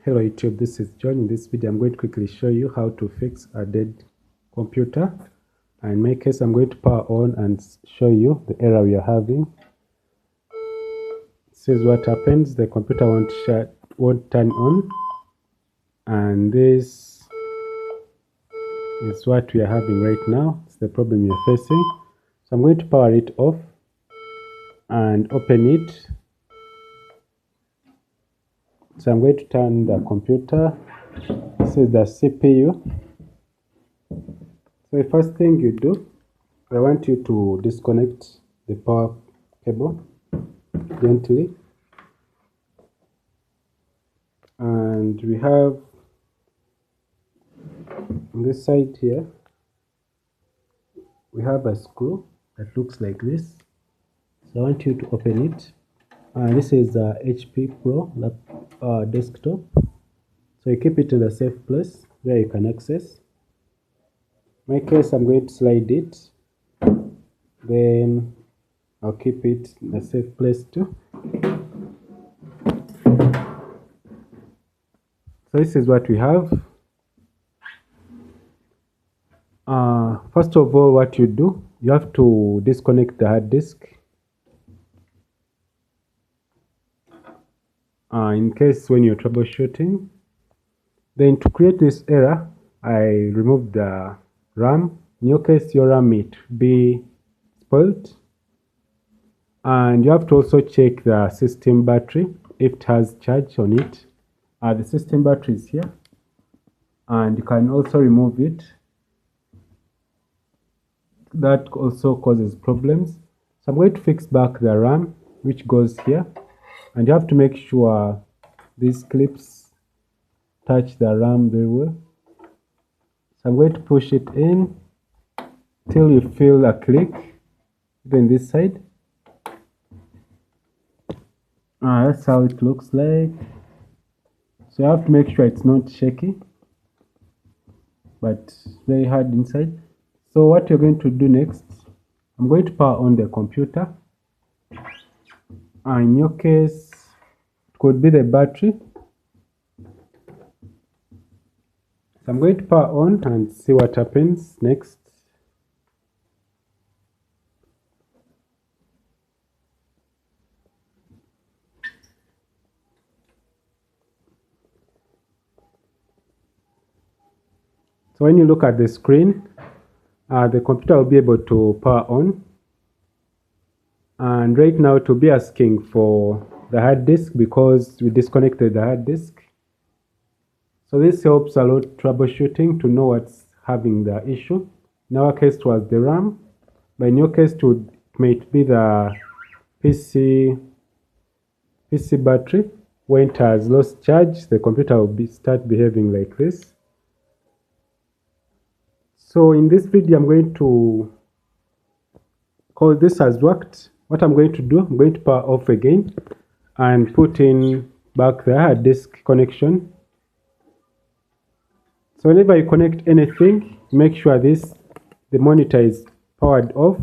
Hello YouTube, this is John. In this video I'm going to quickly show you how to fix a dead computer. And in my case I'm going to power on and show you the error we are having. This is what happens. The computer won't turn on, and this is what we are having right now. It's the problem we are facing. So I'm going to power it off and open it. So I'm going to turn the computer. This is the CPU. So the first thing you do, I want you to disconnect the power cable gently. And we have on this side here, we have a screw that looks like this. So I want you to open it. This is the HP Pro desktop. So you keep it in a safe place where you can access. In my case, I'm going to slide it. Then I'll keep it in a safe place too. So this is what we have. First of all, what you do, you have to disconnect the hard disk. In case when you're troubleshooting. Then to create this error, I removed the RAM. In your case, your RAM may be spoiled. And you have to also check the system battery if it has charge on it. The system battery is here, and you can also remove it. That also causes problems. So I'm going to fix back the RAM, which goes here. And you have to make sure these clips touch the RAM very well. So I'm going to push it in till you feel a click, even this side. That's how it looks like. So you have to make sure it's not shaky, but very hard inside. So what you're going to do next, I'm going to power on the computer. In your case, it could be the battery. So I'm going to power on and see what happens next. So when you look at the screen, the computer will be able to power on. And right now it will be asking for the hard disk because we disconnected the hard disk. So this helps a lot troubleshooting to know what's having the issue. In our case it was the RAM, but in your case it might be the PC battery. When it has lost charge, the computer will start behaving like this. So in this video I'm going to, because this has worked, what I'm going to do, I'm going to power off again and put in back the hard disk connection. So whenever you connect anything, make sure the monitor is powered off,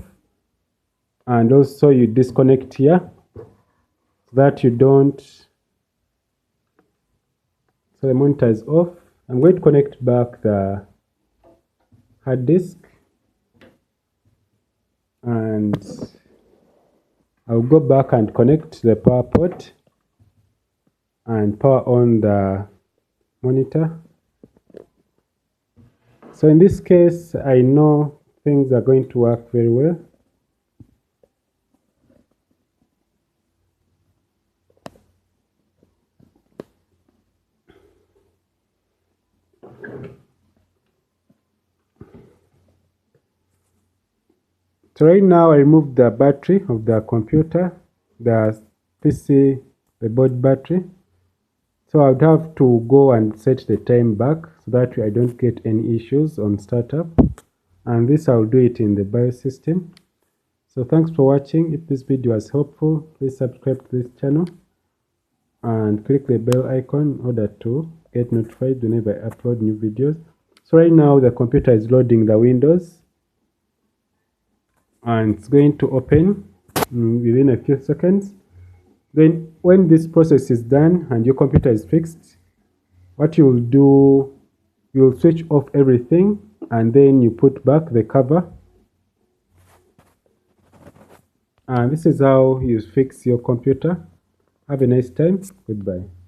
and also you disconnect here so that you don't. So the monitor is off. I'm going to connect back the hard disk, and I'll go back and connect the power port and power on the monitor. So in this case, I know things are going to work very well. So right now I removed the battery of the computer, the PC, the board battery. So I would have to go and set the time back so that I don't get any issues on startup. And this I'll do it in the BIOS system. So thanks for watching. If this video was helpful, please subscribe to this channel and click the bell icon in order to get notified whenever I upload new videos. So right now the computer is loading the Windows, and it's going to open within a few seconds. Then when this process is done and your computer is fixed, what you'll do, you'll switch off everything and then you put back the cover. And this is how you fix your computer. Have a nice time. Goodbye.